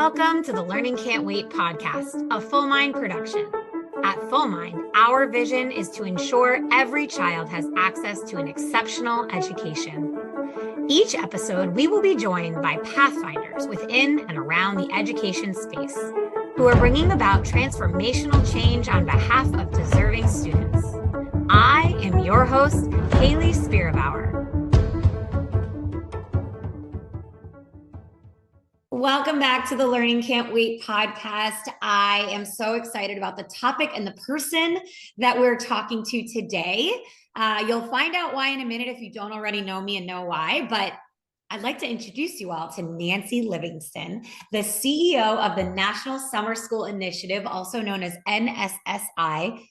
Welcome to the Learning Can't Wait podcast, a Full Mind production. At Full Mind, our vision is to ensure every child has access to an exceptional education. Each episode, we will be joined by pathfinders within and around the education space who are bringing about transformational change on behalf of deserving students. I am your host, Haley Spierbauer. Welcome back to the Learning Can't Wait podcast. I am so excited about the topic and the person that we're talking to today. You'll find out why in a minute if you don't already know me and know why, but I'd like to introduce you all to Nancy Livingston, the CEO of the National Summer School Initiative, also known as NSSI.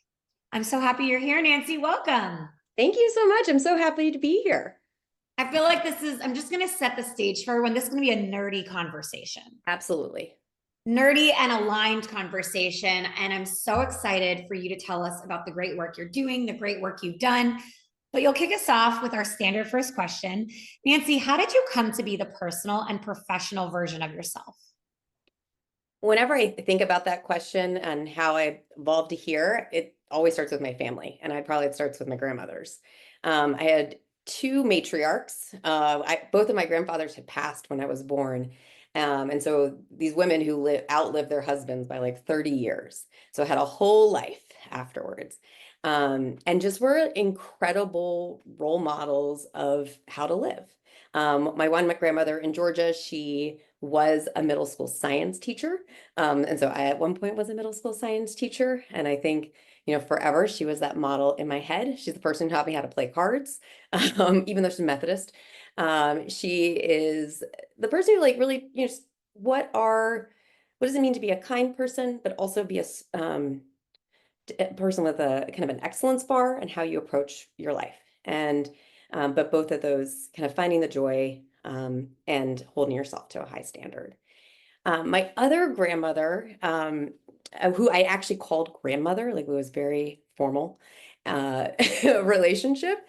I'm so happy you're here, Nancy. Welcome. Thank you so much. I'm so happy to be here. I feel like I'm just going to set the stage for everyone. This is going to be a nerdy conversation. Absolutely. Nerdy and aligned conversation. And I'm so excited for you to tell us about the great work you're doing, the great work you've done. But you'll kick us off with our standard first question. Nancy, how did you come to be the personal and professional version of yourself? Whenever I think about that question and how I evolved to here, it always starts with my family. And it starts with my grandmothers. I had two matriarchs. Both of my grandfathers had passed when I was born. And so these women who outlived their husbands by like 30 years. So I had a whole life afterwards. And just were incredible role models of how to live. My grandmother in Georgia, she was a middle school science teacher. And so I at one point was a middle school science teacher. And I think, forever she was that model in my head. She's the person who taught me how to play cards, even though she's a Methodist. She is the person who really, what does it mean to be a kind person, but also be a person with a kind of an excellence bar and how you approach your life. And but both of those kind of finding the joy and holding yourself to a high standard. My other grandmother, who I actually called grandmother, it was very formal relationship.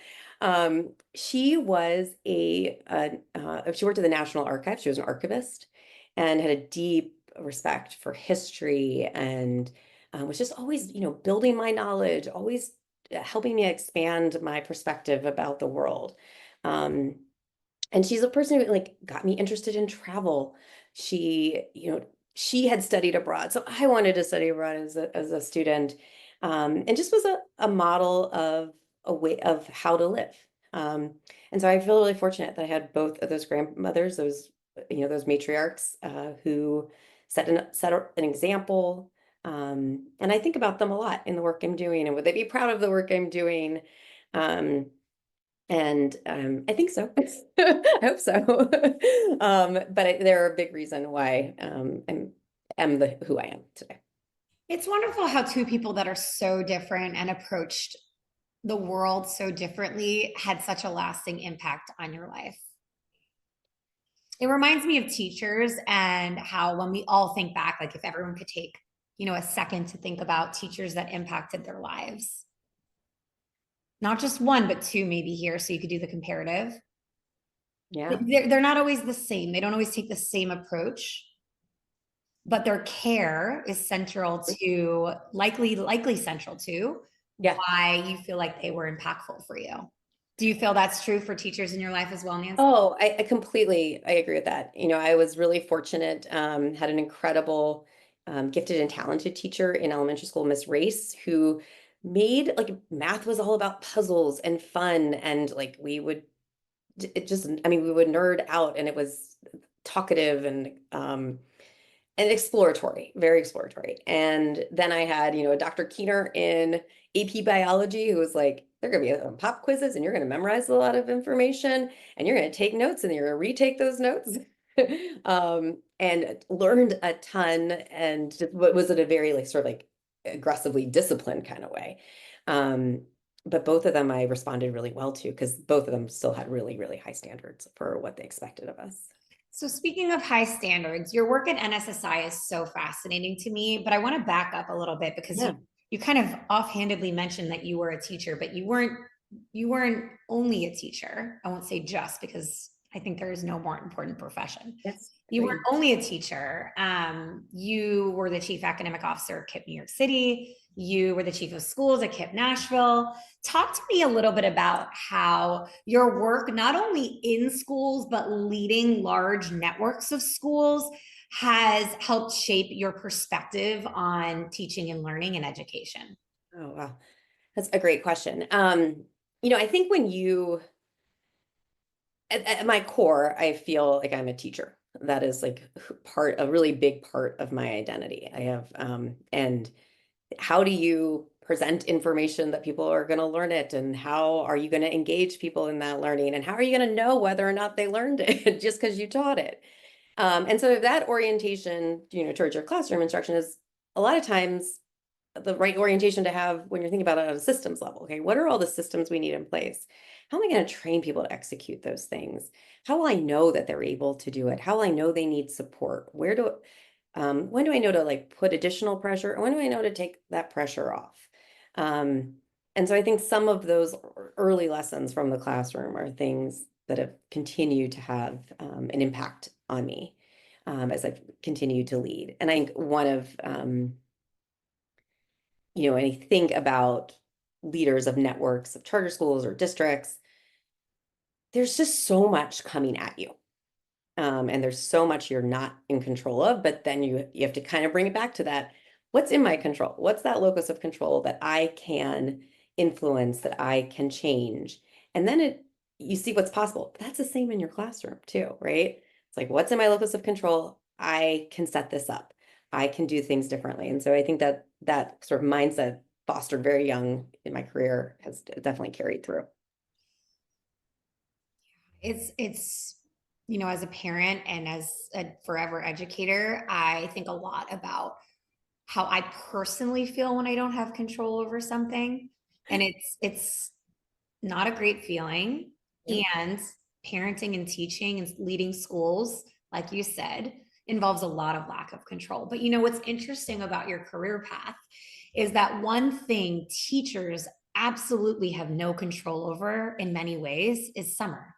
She was she worked at the National Archives. She was an archivist and had a deep respect for history and was just always, building my knowledge, always helping me expand my perspective about the world. And she's a person who got me interested in travel. She had studied abroad. So I wanted to study abroad as a student, and just was a model of a way of how to live. And so I feel really fortunate that I had both of those grandmothers, those matriarchs, who set an example. And I think about them a lot in the work I'm doing, and would they be proud of the work I'm doing? And I think so. I hope so. But they're a big reason why I'm who I am today. It's wonderful how two people that are so different and approached the world so differently had such a lasting impact on your life. It reminds me of teachers and how when we all think back, if everyone could take, a second to think about teachers that impacted their lives. Not just one, but two maybe here, so you could do the comparative. Yeah. They're not always the same. They don't always take the same approach, but their care is central to, likely central to why you feel like they were impactful for you. Do you feel that's true for teachers in your life as well, Nancy? Oh, I agree with that. I was really fortunate, had an incredible, gifted and talented teacher in elementary school, Miss Race, who made math was all about puzzles and fun. And we would nerd out, and it was talkative and exploratory, very exploratory. And then I had, Dr. Keener in AP biology, who was they're going to be pop quizzes and you're going to memorize a lot of information and you're going to take notes and you're going to retake those notes. And learned a ton, and just was it a very aggressively disciplined kind of way. But both of them I responded really well to, because both of them still had really, really high standards for what they expected of us. So speaking of high standards, your work at NSSI is so fascinating to me, but I want to back up a little bit because you kind of offhandedly mentioned that you were a teacher, but you weren't only a teacher. I won't say just, because I think there is no more important profession. Yes. You weren't only a teacher. You were the chief academic officer at KIPP New York City. You were the chief of schools at KIPP Nashville. Talk to me a little bit about how your work, not only in schools, but leading large networks of schools, has helped shape your perspective on teaching and learning and education. Oh, wow. That's a great question. I think when at my core, I feel like I'm a teacher. That is like a really big part of my identity. I have, and how do you present information that people are going to learn it? And how are you going to engage people in that learning? And how are you going to know whether or not they learned it just because you taught it? And so that orientation, towards your classroom instruction is a lot of times the right orientation to have when you're thinking about it at a systems level. Okay, what are all the systems we need in place? How am I going to train people to execute those things? How will I know that they're able to do it? How will I know they need support? When do I know to like put additional pressure? When do I know to take that pressure off? And so I think some of those early lessons from the classroom are things that have continued to have an impact on me as I've continued to lead. And I think one of and I think about leaders of networks of charter schools or districts, there's just so much coming at you. And there's so much you're not in control of, but then you have to kind of bring it back to that. What's in my control? What's that locus of control that I can influence, that I can change? And then you see what's possible. That's the same in your classroom too, right? It's like, what's in my locus of control? I can set this up. I can do things differently. And so I think that sort of mindset fostered very young in my career has definitely carried through. It's as a parent and as a forever educator, I think a lot about how I personally feel when I don't have control over something. And it's not a great feeling. Yep. And parenting and teaching and leading schools, like you said, involves a lot of lack of control. But what's interesting about your career path is that one thing teachers absolutely have no control over in many ways is summer.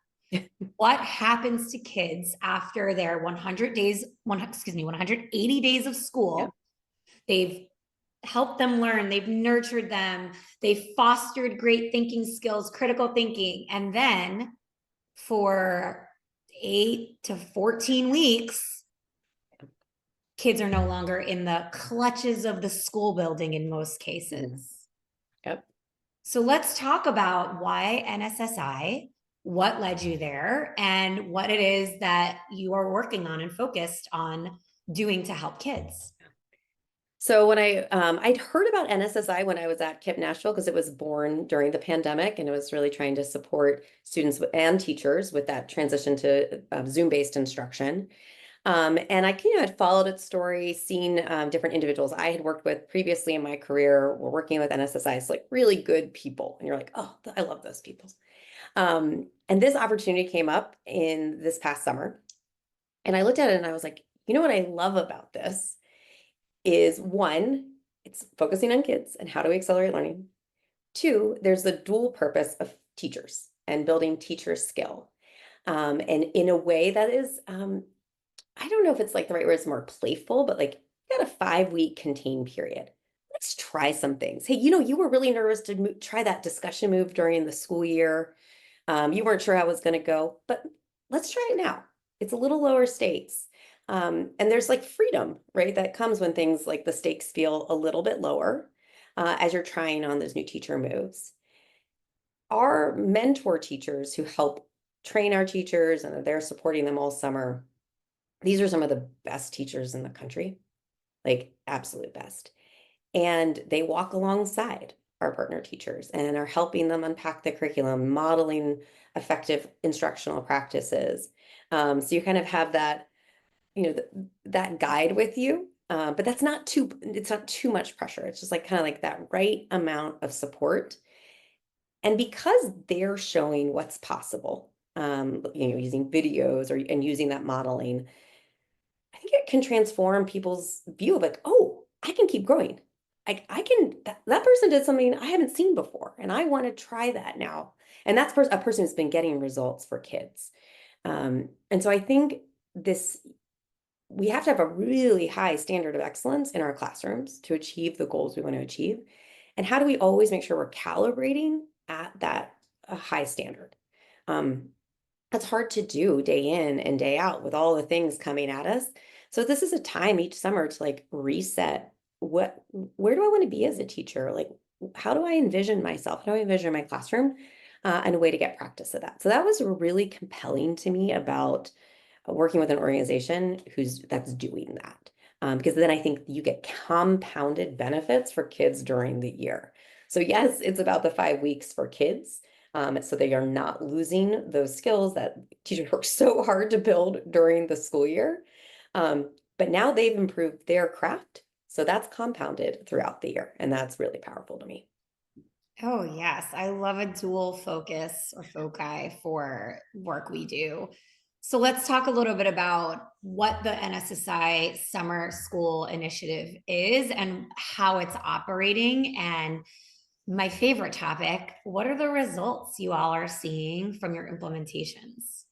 What happens to kids after their 180 days of school? Yeah. They've helped them learn, they've nurtured them, they've fostered great thinking skills, critical thinking. And then for 8 to 14 weeks, kids are no longer in the clutches of the school building in most cases. Yep. So let's talk about why NSSI, what led you there, and what it is that you are working on and focused on doing to help kids. So when I'd heard about NSSI when I was at KIPP Nashville because it was born during the pandemic and it was really trying to support students and teachers with that transition to Zoom-based instruction. And I had followed its story, seen different individuals I had worked with previously in my career were working with NSSI. It's like really good people. And you're like, oh, I love those people. And this opportunity came up in this past summer. And I looked at it and I was like, what I love about this is one, it's focusing on kids and how do we accelerate learning. Two, there's the dual purpose of teachers and building teacher skill. And in a way that is, I don't know if it's like the right word, it's more playful, but like you got a 5-week contained period. Let's try some things. Hey, you were really nervous to try that discussion move during the school year. You weren't sure how it was going to go, but let's try it now. It's a little lower stakes. And there's like freedom, right? That comes when things like the stakes feel a little bit lower as you're trying on those new teacher moves. Our mentor teachers who help train our teachers and they're supporting them all summer, these are some of the best teachers in the country, like absolute best. And they walk alongside our partner teachers and are helping them unpack the curriculum, modeling effective instructional practices. So you kind of have that, that guide with you, but it's not too much pressure. It's just like kind of like that right amount of support. And because they're showing what's possible, using videos and using that modeling, I think it can transform people's view of like, oh, I can keep growing. I can, that person did something I haven't seen before, and I want to try that now. And that's a person who's been getting results for kids. And so I think we have to have a really high standard of excellence in our classrooms to achieve the goals we want to achieve. And how do we always make sure we're calibrating at that high standard? That's hard to do day in and day out with all the things coming at us. So this is a time each summer to like reset where do I want to be as a teacher? Like, how do I envision myself? How do I envision my classroom? And a way to get practice of that. So that was really compelling to me about working with an organization that's doing that. Because then I think you get compounded benefits for kids during the year. So yes, it's about the 5 weeks for kids. So they are not losing those skills that teachers work so hard to build during the school year. But now they've improved their craft. So that's compounded throughout the year. And that's really powerful to me. Oh, yes. I love a dual focus or foci for work we do. So let's talk a little bit about what the NSSI Summer School Initiative is and how it's operating. And my favorite topic, what are the results you all are seeing from your implementations?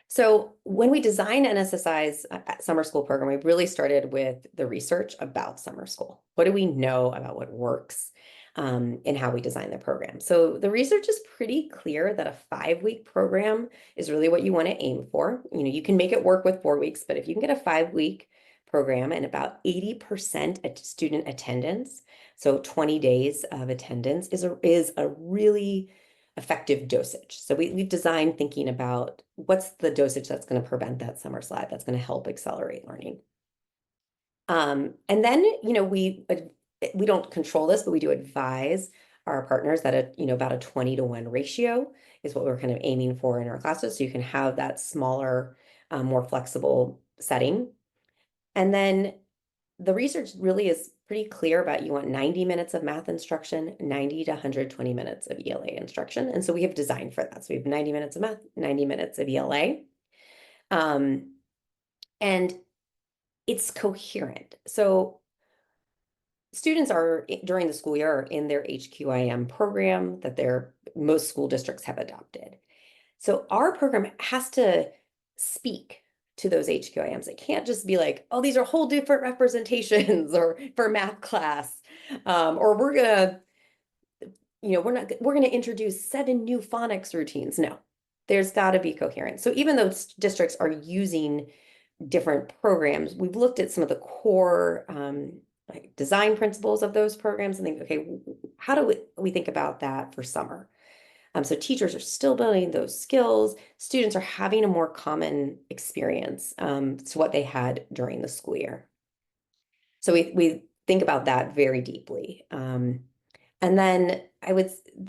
So when we designed NSSI's summer school program, we really started with the research about summer school. What do we know about what works in how we design the program? So the research is pretty clear that a 5-week program is really what you want to aim for. You know, you can make it work with 4 weeks, but if you can get a 5-week program and about 80% student attendance, so 20 days of attendance is a really effective dosage. So we've designed thinking about what's the dosage that's going to prevent that summer slide, that's going to help accelerate learning. And then, you know, we don't control this, but we do advise our partners that about a 20-to-1 ratio is what we're kind of aiming for in our classes. So you can have that smaller, more flexible setting. And then the research really is pretty clear about you want 90 minutes of math instruction, 90 to 120 minutes of ELA instruction. And so we have designed for that. So we have 90 minutes of math, 90 minutes of ELA. And it's coherent. So students are during the school year are in their HQIM program that most school districts have adopted. So our program has to speak to those HQIMs. It can't just be like, oh, these are whole different representations or for math class. Or we're gonna introduce 7 new phonics routines. No, there's gotta be coherence. So even though districts are using different programs, we've looked at some of the core like design principles of those programs and think, okay, how do we think about that for summer? So teachers are still building those skills. Students are having a more common experience to what they had during the school year. So we think about that very deeply. And then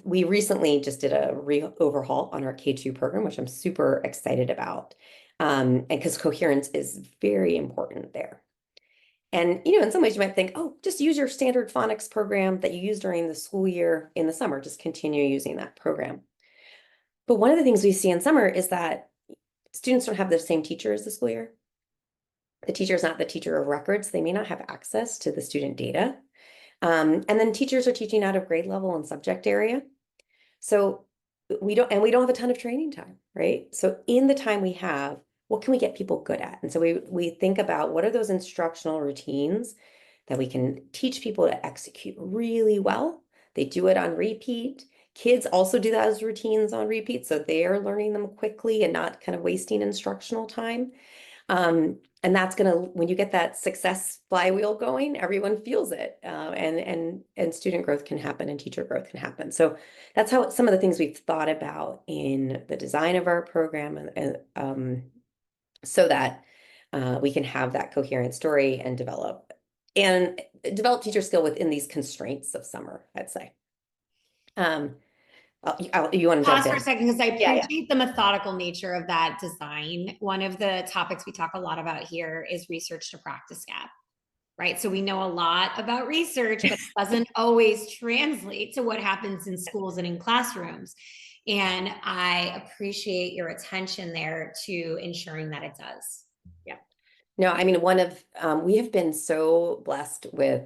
we recently just did a overhaul on our K2 program, which I'm super excited about. And because coherence is very important there. And, in some ways you might think, oh, just use your standard phonics program that you use during the school year in the summer, just continue using that program. But one of the things we see in summer is that students don't have the same teacher as the school year. The teacher is not the teacher of records. They may not have access to the student data. And then teachers are teaching out of grade level and subject area. So we don't have a ton of training time, right? So in the time we have, what can we get people good at? And so we think about what are those instructional routines that we can teach people to execute really well. They do it on repeat. Kids also do those routines on repeat, so they are learning them quickly and not kind of wasting instructional time. And that's when you get that success flywheel going, everyone feels it, and student growth can happen and teacher growth can happen. So that's how some of the things we've thought about in the design of our program, and so that we can have that coherent story and develop teacher skill within these constraints of summer, I'd say. You want to Pause jump for in? a second because I Yeah. appreciate the methodical nature of that design. One of the topics we talk a lot about here is research to practice gap, right? So we know a lot about research, but it doesn't always translate to what happens in schools and in classrooms. And I appreciate your attention there to ensuring that it does. Yeah. No, I mean, we have been so blessed with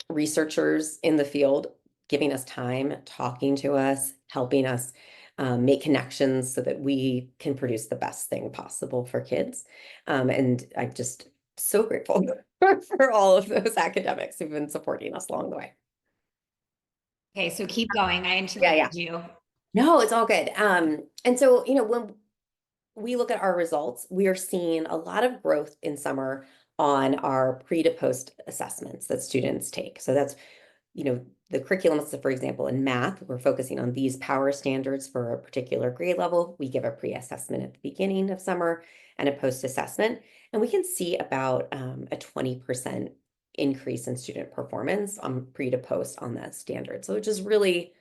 researchers in the field giving us time, talking to us, helping us make connections so that we can produce the best thing possible for kids. And I'm just so grateful for all of those academics who've been supporting us along the way. Okay, so keep going. I Yeah, interrupted yeah. you. No, it's all good. And so, when we look at our results, we are seeing a lot of growth in summer on our pre to post assessments that students take. So that's, the curriculum, so for example, in math, we're focusing on these power standards for a particular grade level. We give a pre-assessment at the beginning of summer and a post-assessment, and we can see about a 20% increase in student performance on pre to post on that standard. So which is really,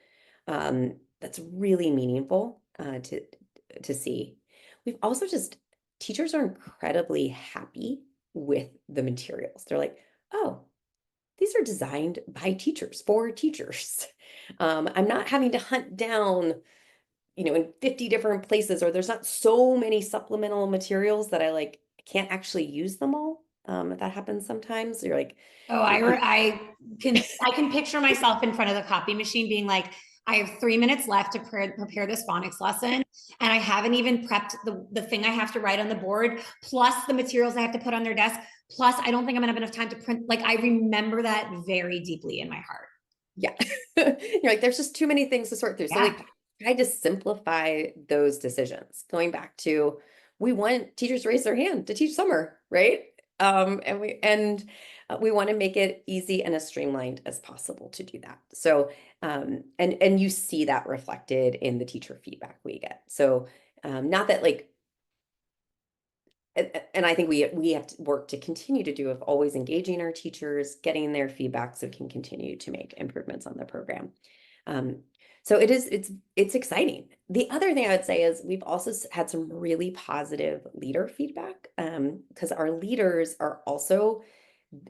that's really meaningful to see. We've also teachers are incredibly happy with the materials. They're like, oh, these are designed by teachers for teachers. I'm not having to hunt down, in 50 different places, or there's not so many supplemental materials that I can't actually use them all. That happens sometimes. You're like, Oh, I can picture myself in front of the copy machine being like, I have 3 minutes left to prepare this phonics lesson, and I haven't even prepped the thing I have to write on the board, plus the materials I have to put on their desk, plus I don't think I'm gonna have enough time to print. Like, I remember that very deeply in my heart. yeah. You're like, there's just too many things to sort through. So Yeah. try to simplify those decisions. Going back to, we want teachers to raise their hand to teach summer, right? We want to make it easy and as streamlined as possible to do that. So, and you see that reflected in the teacher feedback we get. So, not that and I think we have to work to continue to do of always engaging our teachers, getting their feedback so we can continue to make improvements on the program. So it's exciting. The other thing I would say is we've also had some really positive leader feedback, because our leaders are also,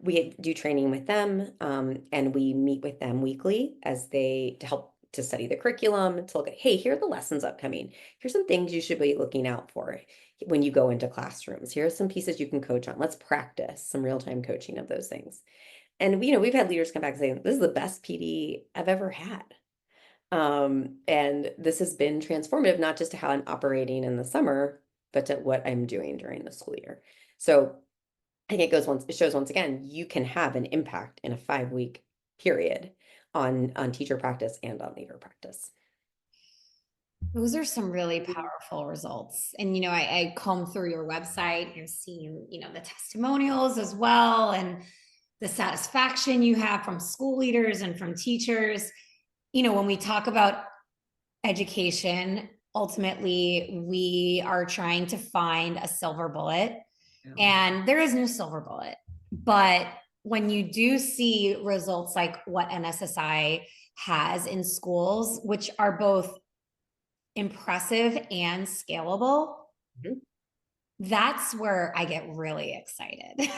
we do training with them, and we meet with them weekly to help to study the curriculum, to look at, hey, here are the lessons upcoming. Here's some things you should be looking out for when you go into classrooms. Here are some pieces you can coach on. Let's practice some real-time coaching of those things. And we've had leaders come back saying, this is the best PD I've ever had. And this has been transformative, not just to how I'm operating in the summer, but to what I'm doing during the school year. So I think it shows once again, you can have an impact in a 5-week period on teacher practice and on leader practice. Those are some really powerful results. And, I combed through your website and seen, the testimonials as well, and the satisfaction you have from school leaders and from teachers. When we talk about education, ultimately, we are trying to find a silver bullet, and there is no silver bullet. But when you do see results like what NSSI has in schools, which are both impressive and scalable, that's where I get really excited.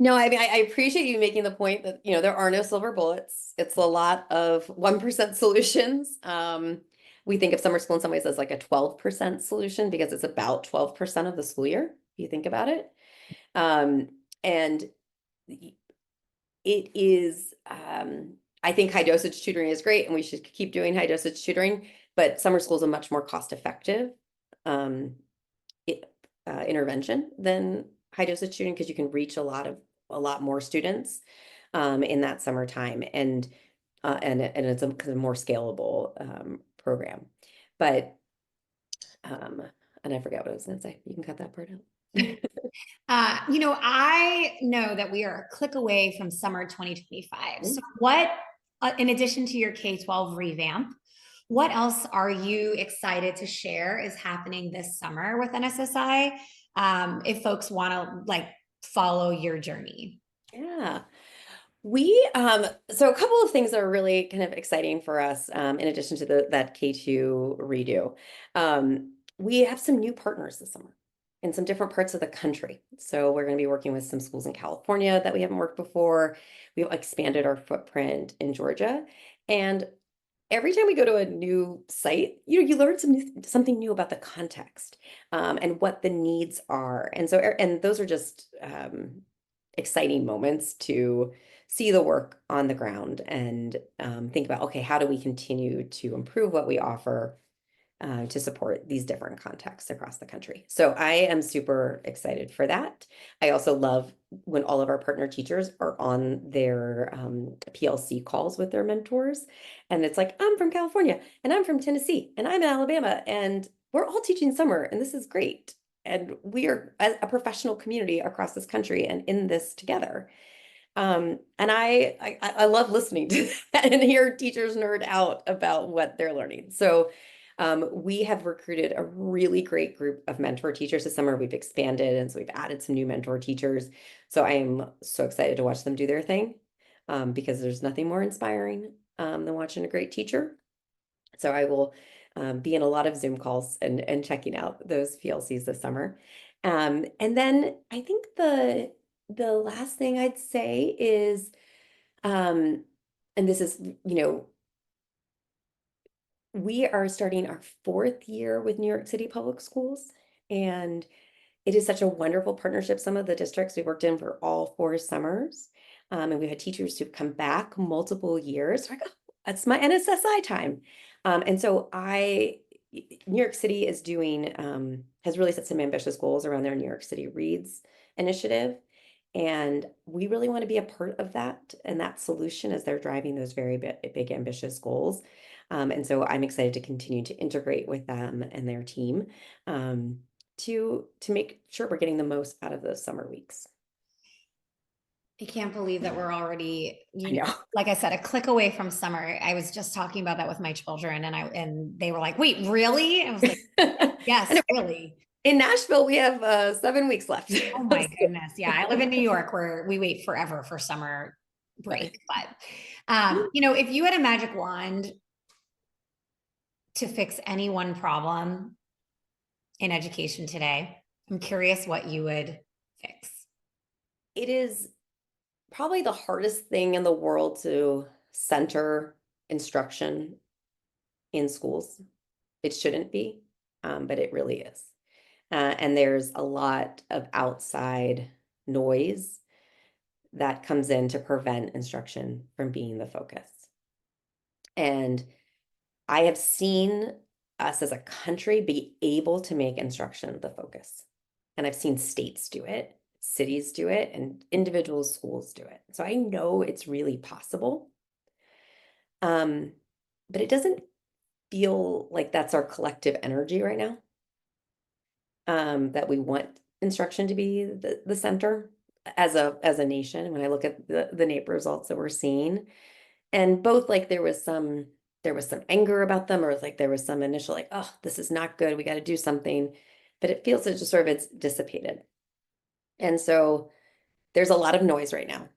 No, I mean, I appreciate you making the point that, there are no silver bullets. It's a lot of 1% solutions. We think of summer school in some ways as like a 12% solution because it's about 12% of the school year, if you think about it. And it is, I think high dosage tutoring is great and we should keep doing high dosage tutoring, but summer school is a much more cost-effective intervention than high dosage tutoring because you can reach a lot more students in that summertime, and it's a more scalable program. But and I forgot what I was going to say. You can cut that part out. I know that we are a click away from summer 2025. So what, in addition to your K-12 revamp, what else are you excited to share is happening this summer with NSSI? If folks want to follow your journey. Yeah. So a couple of things that are really kind of exciting for us, in addition to that K2 redo. We have some new partners this summer in some different parts of the country. So we're going to be working with some schools in California that we haven't worked before. We've expanded our footprint in Georgia. And every time we go to a new site, you learn something new about the context, and what the needs are. And those are just exciting moments to see the work on the ground and think about, okay, how do we continue to improve what we offer to support these different contexts across the country. So I am super excited for that. I also love when all of our partner teachers are on their PLC calls with their mentors. And it's like, I'm from California and I'm from Tennessee and I'm in Alabama and we're all teaching summer and this is great. And we are a professional community across this country and in this together. And I love listening to that and hear teachers nerd out about what they're learning. So we have recruited a really great group of mentor teachers this summer. We've expanded, and so we've added some new mentor teachers. So I am so excited to watch them do their thing because there's nothing more inspiring than watching a great teacher. So I will be in a lot of Zoom calls and checking out those PLCs this summer. And then I think the last thing I'd say is, and this is, we are starting our 4th year with New York City Public Schools, and it is such a wonderful partnership. Some of the districts we worked in for all 4 summers, and we had teachers who've come back multiple years. So I go, that's my NSSI time. And so New York City is doing, has really set some ambitious goals around their New York City Reads initiative. And we really want to be a part of that and that solution as they're driving those very big ambitious goals. And so I'm excited to continue to integrate with them and their team to make sure we're getting the most out of those summer weeks. I can't believe that we're already, I know. like I said, a click away from summer. I was just talking about that with my children and they were like, wait, really? And I was like, yes, really. In Nashville, we have 7 weeks left. Oh my goodness. Yeah. I live in New York where we wait forever for summer break. But, if you had a magic wand to fix any one problem in education today, I'm curious what you would fix. It is probably the hardest thing in the world to center instruction in schools. It shouldn't be, but it really is. And there's a lot of outside noise that comes in to prevent instruction from being the focus. And I have seen us as a country be able to make instruction the focus. And I've seen states do it, cities do it, and individual schools do it. So I know it's really possible. But it doesn't feel like that's our collective energy right now. That we want instruction to be the center as a nation. When I look at the NAEP results that we're seeing, and both like there was some anger about them, or like there was some initial like, oh, this is not good, we got to do something, but it feels it's just sort of it's dissipated. And so there's a lot of noise right now,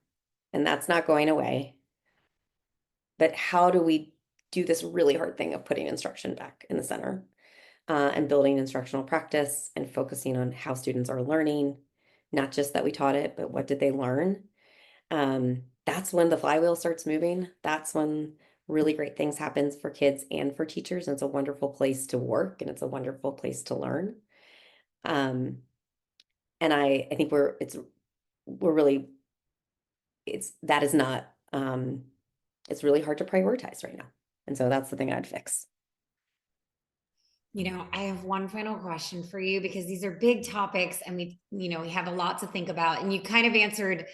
and that's not going away. But how do we do this really hard thing of putting instruction back in the center? And building instructional practice and focusing on how students are learning, not just that we taught it, but what did they learn? That's when the flywheel starts moving. That's when really great things happens for kids and for teachers. And it's a wonderful place to work and it's a wonderful place to learn. And I think that is not, it's really hard to prioritize right now. And so that's the thing I'd fix. I have one final question for you because these are big topics and we have a lot to think about. And you kind of answered,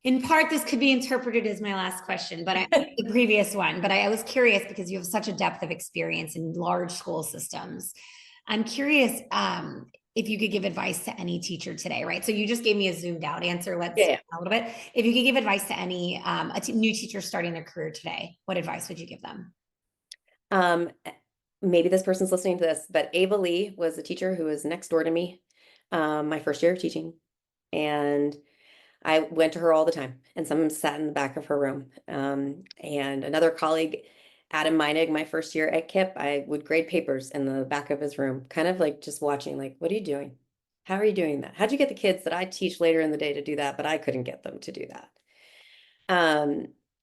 in part, this could be interpreted as my last question, but the previous one. But I was curious because you have such a depth of experience in large school systems. I'm curious if you could give advice to any teacher today, right? So you just gave me a zoomed out answer. Let's a little bit. If you could give advice to any new teacher starting their career today, what advice would you give them? Maybe this person's listening to this, but Ava Lee was a teacher who was next door to me my first year of teaching. And I went to her all the time, and someone sat in the back of her room. And another colleague, Adam Meinig, my first year at KIPP, I would grade papers in the back of his room, kind of like just watching, like, what are you doing? How are you doing that? How'd you get the kids that I teach later in the day to do that, but I couldn't get them to do that?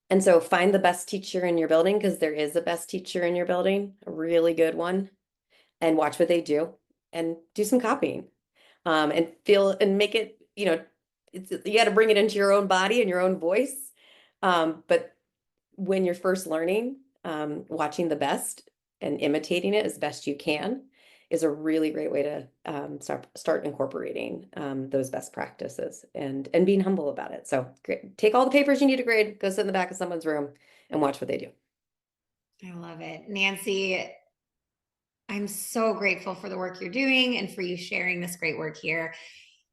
And so find the best teacher in your building, because there is a best teacher in your building, a really good one, and watch what they do and do some copying. And make it, you got to bring it into your own body and your own voice. But when you're first learning, watching the best and imitating it as best you can is a really great way to start incorporating those best practices and being humble about it. So take all the papers you need to grade, go sit in the back of someone's room and watch what they do. I love it. Nancy, I'm so grateful for the work you're doing and for you sharing this great work here.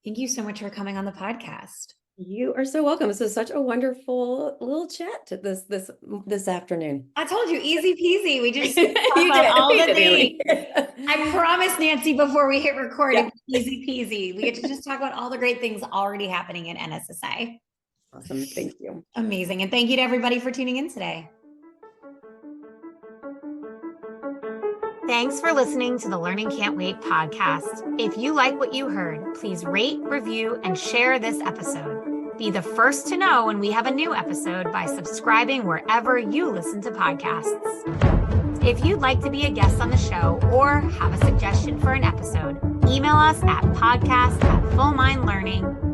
Thank you so much for coming on the podcast. You are so welcome. This was such a wonderful little chat this afternoon. I told you, easy peasy. We just You did. all You the did, things. I promised Nancy before we hit record, it was easy peasy. We get to just talk about all the great things already happening at NSSI. Awesome. Thank you. Amazing. And thank you to everybody for tuning in today. Thanks for listening to the Learning Can't Wait podcast. If you like what you heard, please rate, review, and share this episode. Be the first to know when we have a new episode by subscribing wherever you listen to podcasts. If you'd like to be a guest on the show or have a suggestion for an episode, email us at podcast@fullmindlearning.com.